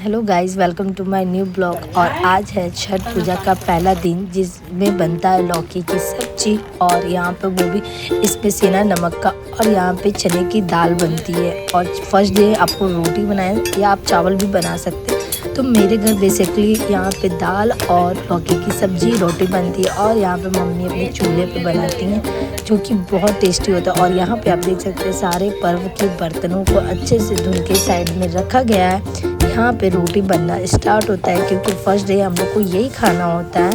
Hello guys, welcome to my new blog. और आज है छठ पूजा का पहला दिन, जिसमें बनता है लौकी की सब्जी और यहाँ पे वो भी इसमें सेंधा नमक का, और यहाँ पे चने की दाल बनती है। और फर्स्ट डे आपको रोटी बनाए या आप चावल भी बना सकते हैं। तो मेरे घर बेसिकली यहाँ पे दाल और लौकी की सब्जी रोटी बनती है, और यहाँ पे मम्मी अपने चूल्हे पे बनाती हैं, जो कि बहुत टेस्टी होता है। और यहाँ पे आप देख सकते हैं सारे पर्व के बर्तनों को अच्छे से धुल के साइड में रखा गया है। यहाँ पे रोटी बनना स्टार्ट होता है, क्योंकि फर्स्ट डे हम लोग को यही खाना होता है।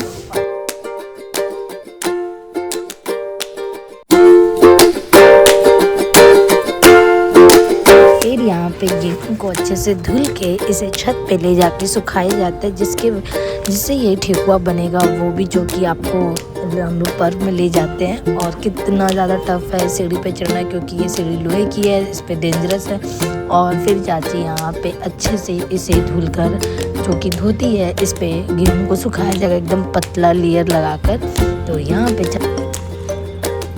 फिर यहाँ पे गेहूं को अच्छे से धुल के इसे छत पे ले जाके सुखाया जाता है, जिससे ये ठेकुआ बनेगा, वो भी जो कि आपको हम लोग पर्व में ले जाते हैं। और कितना ज़्यादा टफ है सीढ़ी पे चढ़ना, क्योंकि ये सीढ़ी लोहे की है, इस पे डेंजरस है। और फिर चाची यहाँ पे अच्छे से इसे धुलकर जो कि धोती है, इस पे गेहूं को सुखाया जाएगा एकदम पतला लेयर लगाकर। तो यहाँ पे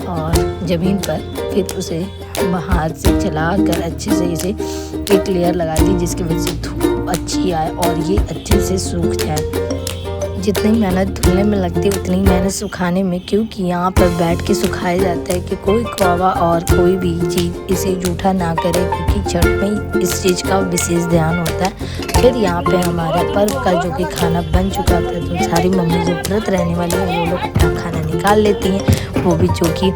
और ज़मीन पर फिर उसे बाहर से चलाकर अच्छे से इसे एक लेयर लगा दी, जिसकी वजह से धूप अच्छी आए और ये अच्छे से सूख जाए। जितनी मेहनत धुलने में लगती है उतनी मेहनत सुखाने में, क्योंकि यहाँ पर बैठ के सुखाया जाता है कि कोई कौवा और कोई भी चीज़ इसे जूठा ना करे, क्योंकि छठ में इस चीज़ का विशेष ध्यान होता है। फिर यहाँ पे हमारा पर्व का जो कि खाना बन चुका था, तो सारी मम्मी जो व्रत रहने वाली हैं वो लोग अपना खाना निकाल लेती हैं, वो भी जो कि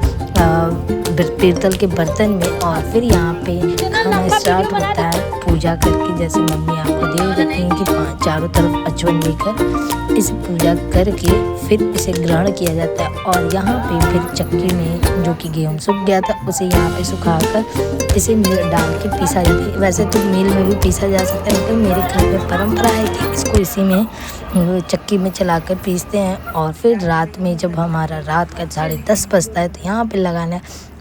पीतल के बर्तन में। और फिर यहाँ पे खाना स्टार्ट होता है पूजा करके, जैसे मम्मी आपको देख रखी हैं कि चारों तरफ अचवन लेकर इसे पूजा करके फिर इसे ग्रहण किया जाता है। और यहाँ पे फिर चक्की में जो कि गेहूँ सूख गया था, उसे यहाँ पे सुखाकर इसे मिल डाल के पीसा जाता है। वैसे तो मिल में भी पीसा जा सकता है, लेकिन मेरे घर में परंपरा है कि इसको इसी में चक्की में चलाकर पीसते हैं। और फिर रात में जब हमारा रात का 10:30 बजता है, तो यहाँ पे लगाना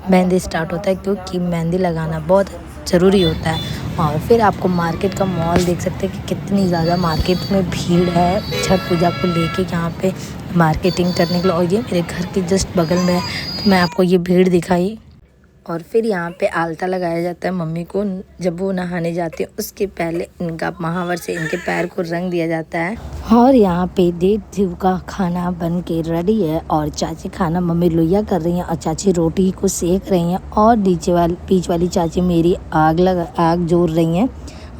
मेहंदी स्टार्ट होता है, क्योंकि मेहंदी लगाना बहुत ज़रूरी होता है। और फिर आपको मार्केट का मॉल देख सकते हैं कि कितनी ज़्यादा मार्केट में भीड़ है छठ पूजा को लेके, यहाँ पे मार्केटिंग करने के लिए। और ये मेरे घर के जस्ट बगल में है, तो मैं आपको ये भीड़ दिखाई। और फिर यहाँ पे आलता लगाया जाता है मम्मी को, जब वो नहाने जाती है उसके पहले इनका महावर से इनके पैर को रंग दिया जाता है। और यहाँ पे देव का खाना बन के रेडी है, और चाची खाना मम्मी लोहिया कर रही हैं, और चाची रोटी को सेक रही हैं, और बीच वाली चाची मेरी आग जोड़ रही हैं,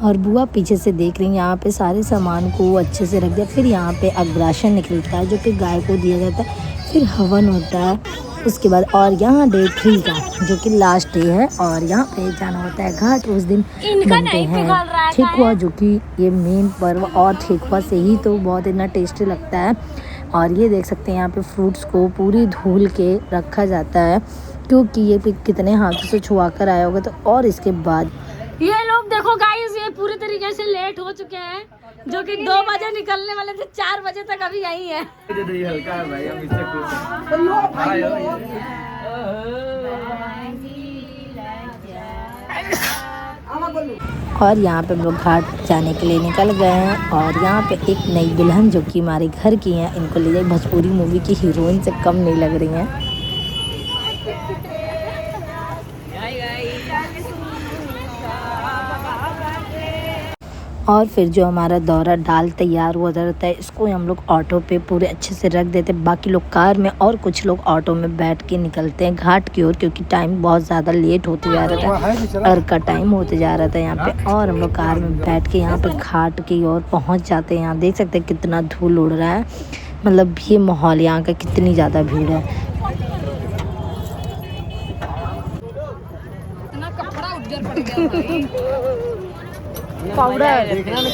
और बुआ पीछे से देख रही हैं। यहाँ पे सारे सामान को अच्छे से रख दिया। फिर यहाँ पे अग्रासन निकलता है, जो कि गाय को दिया जाता है। फिर हवन होता है उसके बाद। और यहाँ डे 3 का जो कि लास्ट डे है, और यहाँ पे जाना होता है घाट। उस दिन बनते हैं ठेकुआ, जो कि ये मेन पर्व, और ठेकुआ से ही तो बहुत इतना टेस्टी लगता है। और ये देख सकते हैं यहाँ पे फ्रूट्स को पूरी धुल के रखा जाता है, क्योंकि ये कितने हाथों से छुआ कर आया होगा। तो और इसके बाद ये लोग देखो गाइस, ये पूरी तरीके से लेट हो चुके हैं, जो कि 2 बजे निकलने वाले थे, 4 बजे तक अभी यही है। और यहाँ पे हम लोग घाट जाने के लिए निकल गए हैं। और यहाँ पे एक नई दुल्हन जो कि हमारे घर की हैं, इनको ले जाए, भोजपुरी मूवी की हीरोइन से कम नहीं लग रही हैं। और फिर जो हमारा दौरा डाल तैयार हुआ रहता है, इसको हम लोग ऑटो पे पूरे अच्छे से रख देते हैं। बाकी लोग कार में और कुछ लोग ऑटो में बैठ के निकलते हैं घाट की ओर, क्योंकि टाइम बहुत ज़्यादा लेट होते जा रहा था, अर्घ का टाइम होते जा रहा था यहाँ पे। और हम लोग कार में बैठ के यहाँ पे घाट की ओर पहुँच जाते हैं। यहाँ देख सकते हैं कितना धूल उड़ रहा है, मतलब ये माहौल यहाँ का कितनी ज़्यादा भीड़ है।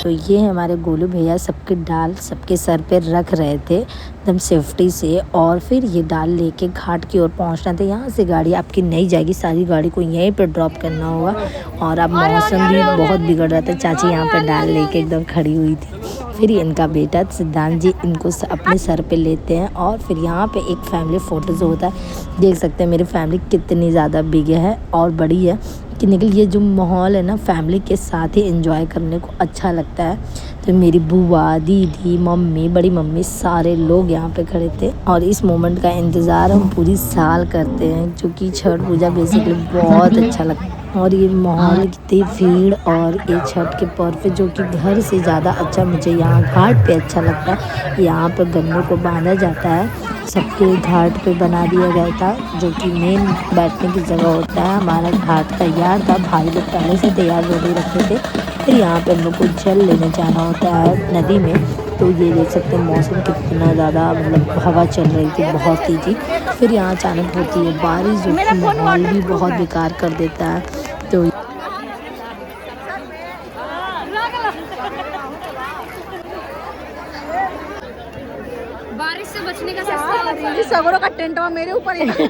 तो ये हमारे गोलू भैया सबके डाल सबके सर पे रख रहे थे एकदम सेफ्टी से। और फिर ये डाल लेके घाट की ओर पहुंचना था। यहाँ से गाड़ी आपकी नहीं जाएगी, सारी गाड़ी को यहीं पे ड्रॉप करना होगा। और अब मौसम भी बहुत बिगड़ रहा था, चाची यहाँ पे डाल लेके एकदम खड़ी हुई थी। फिर इनका बेटा सिद्धांत जी इनको अपने सर पे लेते हैं। और फिर यहाँ पे एक फैमिली फ़ोटोज़ होता है, देख सकते हैं मेरी फैमिली कितनी ज़्यादा बिग है और बड़ी है, कि निकल ये जो माहौल है ना फैमिली के साथ ही एंजॉय करने को अच्छा लगता है। तो मेरी बुआ, दीदी, मम्मी, बड़ी मम्मी, सारे लोग यहाँ पे खड़े थे। और इस मोमेंट का इंतज़ार हम पूरी साल करते हैं, क्योंकि छठ पूजा बेसिकली बहुत अच्छा लगता है। और ये माहौल कितनी भीड़ और ये छठ के पर्व पे जो कि घर से ज़्यादा अच्छा मुझे यहाँ घाट पे अच्छा लगता है। यहाँ पर गन्नों को बांधा जाता है, सबके घाट पे बना दिया गया था जो कि मेन बैठने की जगह होता है। हमारा घाट तैयार था, भाई लोग पहले से तैयार रेडी रखे थे। फिर यहाँ पे हम लोग को जल लेने जाना होता है नदी में। तो ये देख सकते हैं मौसम कितना ज़्यादा मतलब हवा चल रही थी बहुत तेज़ी। फिर यहाँ अचानक होती है बारिश जो कि माहौल भी बहुत बेकार कर देता है। तो बारिश से बचने का सगरों का टेंट मेरे ऊपर ही।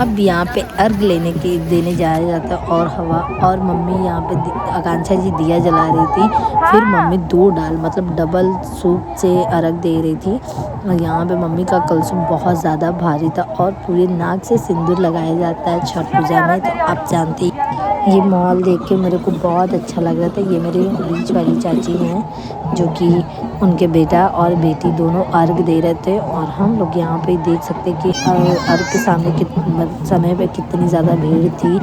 अब यहाँ पे अर्घ देने जाया जाता है और हवा और मम्मी यहाँ पे आकांक्षा जी दिया जला रही थी। फिर मम्मी 2 डाल मतलब डबल सूप से अर्घ दे रही थी। और यहाँ पे मम्मी का कलसुम बहुत ज़्यादा भारी था और पूरे नाक से सिंदूर लगाया जाता है छठ पूजा में। तो आप जानते ही ये माहौल देख के मेरे को बहुत अच्छा लग रहा था। ये मेरे बीच वाली चाची हैं जो कि उनके बेटा और बेटी दोनों अर्घ दे रहे थे। और हम लोग यहाँ पे देख सकते कि अर्घ के सामने समय पे कितनी ज़्यादा भीड़ थी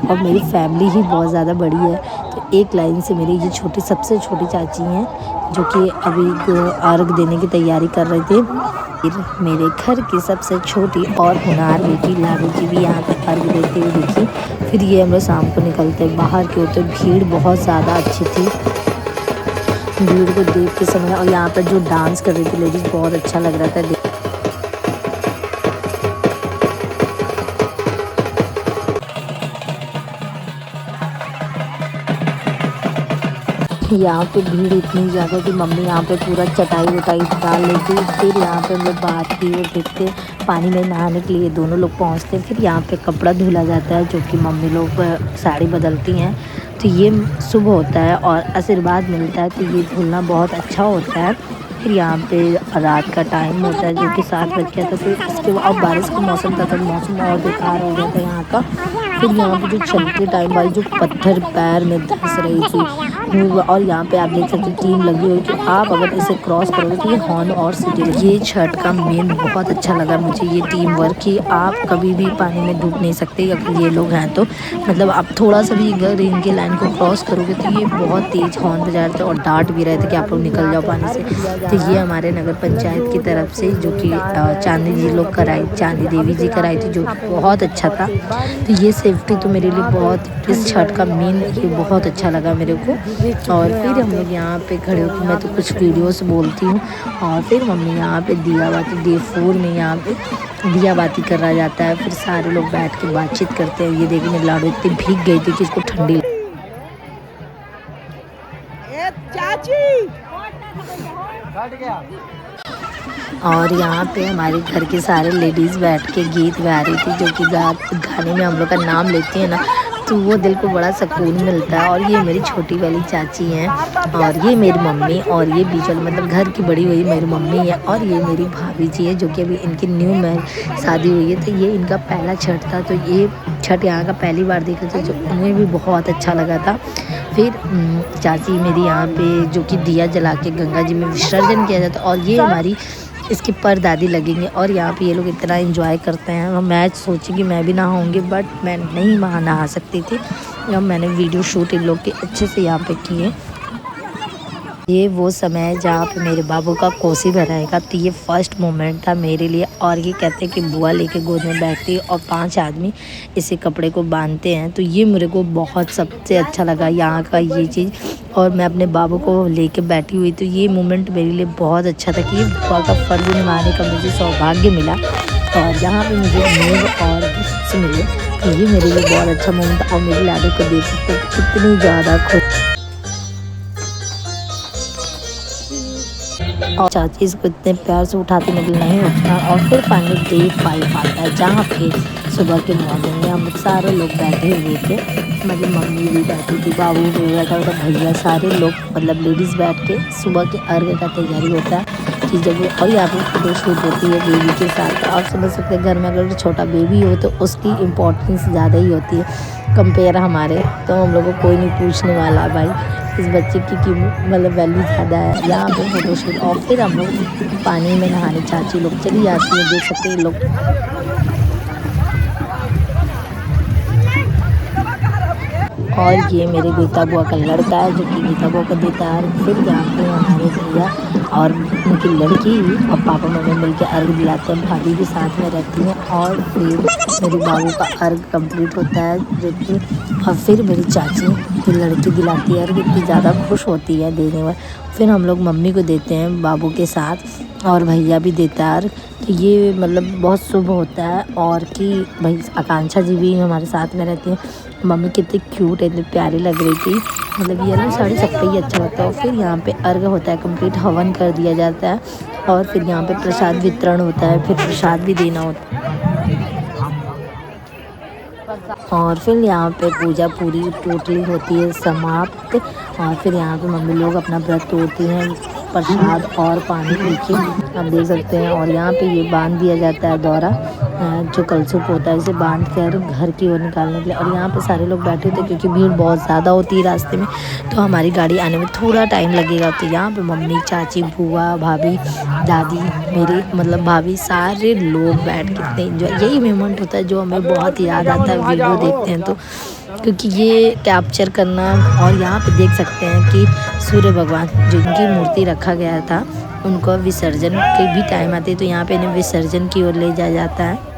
और मेरी फैमिली ही बहुत ज़्यादा बड़ी है। तो एक लाइन से मेरी ये सबसे छोटी चाची हैं जो कि अभी अर्घ देने की तैयारी कर रहे थे। फिर मेरे घर की सबसे छोटी और होनहार बेटी लाडू जी भी यहाँ पे अर्घ देते हुए दिखी। फिर ये हम लोग शाम को निकलते बाहर के होते, भीड़ बहुत ज़्यादा अच्छी थी। भीड़ को देख के समय और यहाँ पर जो डांस कर रही थी लेडीज़ बहुत अच्छा लग रहा था। यहाँ पे भीड़ इतनी ज़्यादा कि मम्मी यहाँ पे पूरा चटाई वटाई डाल लेती। फिर यहाँ पे हम लोग बात की और देखते पानी में नहाने के लिए दोनों लोग पहुँचते। फिर यहाँ पे कपड़ा धुला जाता है जो कि मम्मी लोग साड़ी बदलती हैं। तो ये शुभ होता है और आशीर्वाद मिलता है, तो ये धुलना बहुत अच्छा होता है। फिर यहाँ पे रात का टाइम होता है जो कि 7 बज गया था। फिर इसके बाद बारिश का मौसम था तो मौसम और बेकार हो गया था यहाँ का। फिर यहाँ पे जो चलते टाइम वाली जो पत्थर पैर में धंस रही थी और यहाँ पे आप देख सकते टीम लगी हुई कि आप अगर इसे क्रॉस करोगे तो ये हॉर्न और सिटी। ये छठ का मेन बहुत अच्छा लगा मुझे ये टीम वर्क कि आप कभी भी पानी में डूब नहीं सकते अगर ये लोग हैं तो। मतलब आप थोड़ा सा भी अगर इनके लाइन को क्रॉस करोगे तो ये बहुत तेज़ हॉर्न बजा रहे थे और डांट भी रहे थे कि आप लोग निकल जाओ पानी से। तो ये हमारे नगर पंचायत की तरफ से जो कि चांदी जी लोग कराई, चांदी देवी जी कराई थी जो बहुत अच्छा था। तो ये सेफ्टी तो मेरे लिए बहुत इस छठ का मेन ये बहुत अच्छा लगा मेरे को। और फिर हम लोग यहाँ पे खड़े होकर मैं तो कुछ वीडियोस बोलती हूँ और फिर मम्मी यहाँ पे दिया बाती डे 4 में यहाँ पे दिया बाती करा जाता है। फिर सारे लोग बैठ के बातचीत करते हैं। ये देखिए मेरी लाडू इतनी भीग गई थी कि इसको ठंडी और यहाँ पे हमारे घर के सारे लेडीज़ बैठ के गीत गा रही थी जो कि गाने में हम लोग का नाम लेती है ना तो वो दिल को बड़ा सुकून मिलता है। और ये मेरी छोटी वाली चाची हैं और ये मेरी मम्मी और ये बीच वाली मतलब घर की बड़ी हुई मेरी मम्मी है और ये मेरी भाभी जी है जो कि अभी इनकी न्यू मैरिज शादी हुई है। तो ये इनका पहला छठ था। तो ये छठ यहाँ का पहली बार देखा था जो उन्हें भी बहुत अच्छा लगा था। फिर चाची मेरी यहाँ पे जो कि दिया जला के गंगा जी में विसर्जन किया जाता है और ये हमारी इसकी परदादी लगेंगे। और यहाँ पे ये लोग इतना एंजॉय करते हैं। मैं सोची कि मैं भी नहाऊंगी बट मैं नहीं वहाँ नहा सकती थी। जब मैंने वीडियो शूट इन लोग के अच्छे से यहाँ पे किए। ये वो समय है जहाँ पे मेरे बाबू का कोसी भराएगा। तो ये फर्स्ट मोमेंट था मेरे लिए। और ये कहते हैं कि बुआ लेके गोद में बैठती है और 5 आदमी इसे कपड़े को बांधते हैं। तो ये मेरे को बहुत सबसे अच्छा लगा यहाँ का ये चीज़। और मैं अपने बाबू को लेके बैठी हुई तो ये मोमेंट मेरे लिए बहुत अच्छा था कि बुआ का फ़र्ज़ निभाने का मुझे सौभाग्य मिला। और यहाँ पे मुझे मेव और गिफ्ट्स मिले तो ये मेरे लिए बहुत अच्छा मोमेंट था। और मेरी लाडू को देख सकते कितनी ज़्यादा खुश और चाची इसको इतने प्यार से उठाते मतलब नहीं उठना। और फिर फाइनली डे 5 आता है जहाँ पे सुबह के मॉर्निंग में हम सारे लोग बैठे हुए थे। मतलब मम्मी भी बैठी थी, बाबू भी बैठा था, भैया सारे लोग मतलब लेडीज़ बैठ के सुबह के अर्घ का तैयारी होता है कि जब और यहाँ पर फोटो शूट होती है बेबी के साथ। आप समझ सकते हैं घर में अगर छोटा बेबी हो तो उसकी इम्पोर्टेंस ज़्यादा ही होती है कंपेयर हमारे। तो हम लोग को कोई नहीं पूछने वाला भाई इस बच्चे की मतलब वैल्यू ज़्यादा है यहाँ पे फोटोशूट। और फिर हम लोग पानी में नहाने चाची लोग चली जाती है। देख सकते हैं लोग और ये मेरे गीता बुआ का लड़का है जो कि गीता बुआ को देता है। फिर यहाँ पे हमारे भैया और उनकी लड़की और पापा मम्मी मिलकर अर्घ दिलाते हैं, भाभी भी साथ में रहती हैं। और फिर मेरे बाबू का अर्घ कंप्लीट होता है जो कि, और फिर मेरी चाची फिर लड़की दिलाती है अर्घ, इतनी ज़्यादा खुश होती है देने में। फिर हम लोग मम्मी को देते हैं बाबू के साथ, और भैया भी देता है अर्घ। तो ये मतलब बहुत शुभ होता है। और कि भाई आकांक्षा जी भी हमारे साथ में रहती हैं। मम्मी कितनी क्यूट है, इतनी प्यारी लग रही थी। मतलब येलो साड़ी सबको ही अच्छा लगता है। और फिर यहाँ पे अर्घ होता है कंप्लीट, हवन कर दिया जाता है। और फिर यहाँ पे प्रसाद वितरण होता है, फिर प्रसाद भी देना होता है। और फिर यहाँ पे पूजा पूरी टोटली होती है समाप्त। और फिर यहाँ पे मम्मी लोग अपना व्रत तोड़ती हैं प्रसाद और पानी पी के, आप देख सकते हैं। और यहाँ पे ये बांध दिया जाता है दौरा, जो कलसुप होता है, इसे बांध कर घर की ओर निकालने के लिए। और यहाँ पे सारे लोग बैठे थे क्योंकि भीड़ बहुत ज़्यादा होती है रास्ते में, तो हमारी गाड़ी आने में थोड़ा टाइम लगेगा। तो यहाँ पे मम्मी, चाची, बुआ, भाभी, दादी, मेरी मतलब भाभी, सारे लोग बैठ के इतने एंजॉय, यही मोमेंट होता है जो हमें बहुत याद आता है वीडियो देखते हैं तो, क्योंकि ये कैप्चर करना। और यहाँ पे देख सकते हैं कि सूर्य भगवान जिनकी मूर्ति रखा गया था, उनको विसर्जन के भी टाइम आते तो यहाँ पे इन्हें विसर्जन की ओर ले जाया जाता है।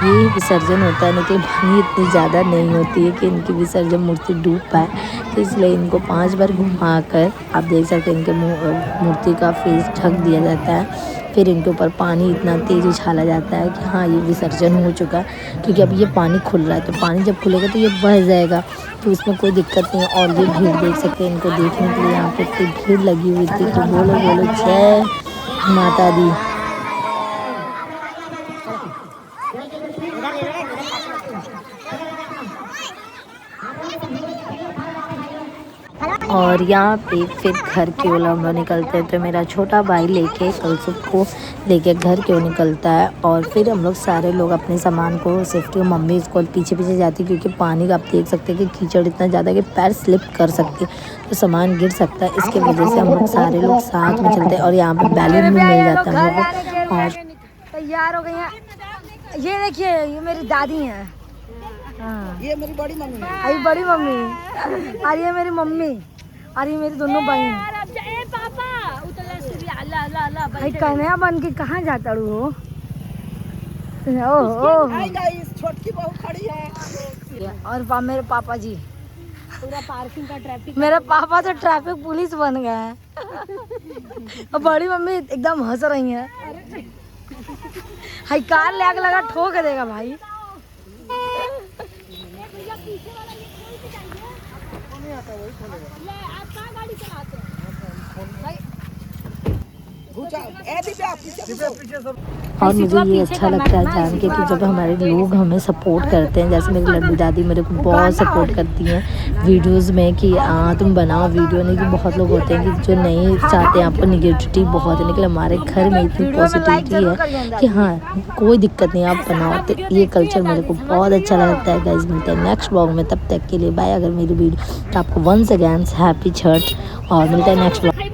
ये विसर्जन होता है, लेकिन पानी इतनी ज़्यादा नहीं होती है कि इनकी विसर्जन मूर्ति डूब पाए, तो इसलिए इनको 5 बार घुमा कर, आप देख सकते हैं, इनके मूर्ति का फेस ढक दिया जाता है। फिर इनके ऊपर पानी इतना तेज़ उछाला जाता है कि हाँ ये विसर्जन हो चुका, क्योंकि अब ये पानी खुल रहा है, तो पानी जब खुलेगा तो ये बह जाएगा, तो इसमें कोई दिक्कत नहीं है। और ये भीड़ देख सकते हैं, इनको देखने के लिए यहाँ पे इतनी भीड़ लगी हुई थी। तो बोलो बोलो जय माता दी। और यहाँ पे फिर घर की ओर हम लोग निकलते हैं। तो मेरा छोटा भाई लेके कलसुप को लेके घर की ओर निकलता है। और फिर हम लोग सारे लोग अपने सामान को सेफ्टी, मम्मी इसको पीछे पीछे जाती है क्योंकि पानी का आप देख सकते हैं कि कीचड़ इतना ज़्यादा कि पैर स्लिप कर सकते हैं, तो सामान गिर सकता है। इसके वजह से हम लोग सारे लोग साथ में चलते हैं। और यहाँ पे बैलून भी मिल जाता है हम लोग को। और तैयार हो गई हैं, ये देखिए ये मेरी दादी हैं, हाँ ये मेरी बड़ी मम्मी है, आई बड़ी मम्मी, और ये मेरी मम्मी, और ये मेरी दोनों बहन। भाई कन्हैया बन के कहाँ जाता हो? ओह छोटकी बहू खड़ी है। और मेरे पापा जी, पूरा पार्किंग का ट्रैफिक, मेरे पापा तो ट्रैफिक पुलिस बन गए हैं। और बड़ी मम्मी एकदम हंस रही है। हाई कार ले आग लगा ठोक देगा भाई। और मुझे ये अच्छा लगता है जान के कि जब हमारे लोग हमें सपोर्ट करते हैं, जैसे मेरी लड्डू दादी मेरे को बहुत सपोर्ट करती हैं वीडियोस में कि तुम बनाओ वीडियो। नहीं कि बहुत लोग होते हैं कि जो नहीं चाहते हैं, आपको निगेटिविटी बहुत है, लेकिन हमारे घर में इतनी पॉजिटिविटी है कि हाँ कोई दिक्कत नहीं, आप बनाओ। तो ये कल्चर मेरे को बहुत अच्छा लगता है। गाइस मिलते हैं नेक्स्ट ब्लॉग में, तब तक के लिए बाय। अगर मेरी वीडियो तो आपको वंस अगेन हैप्पी छठ, और मिलते हैं नेक्स्ट ब्लॉग।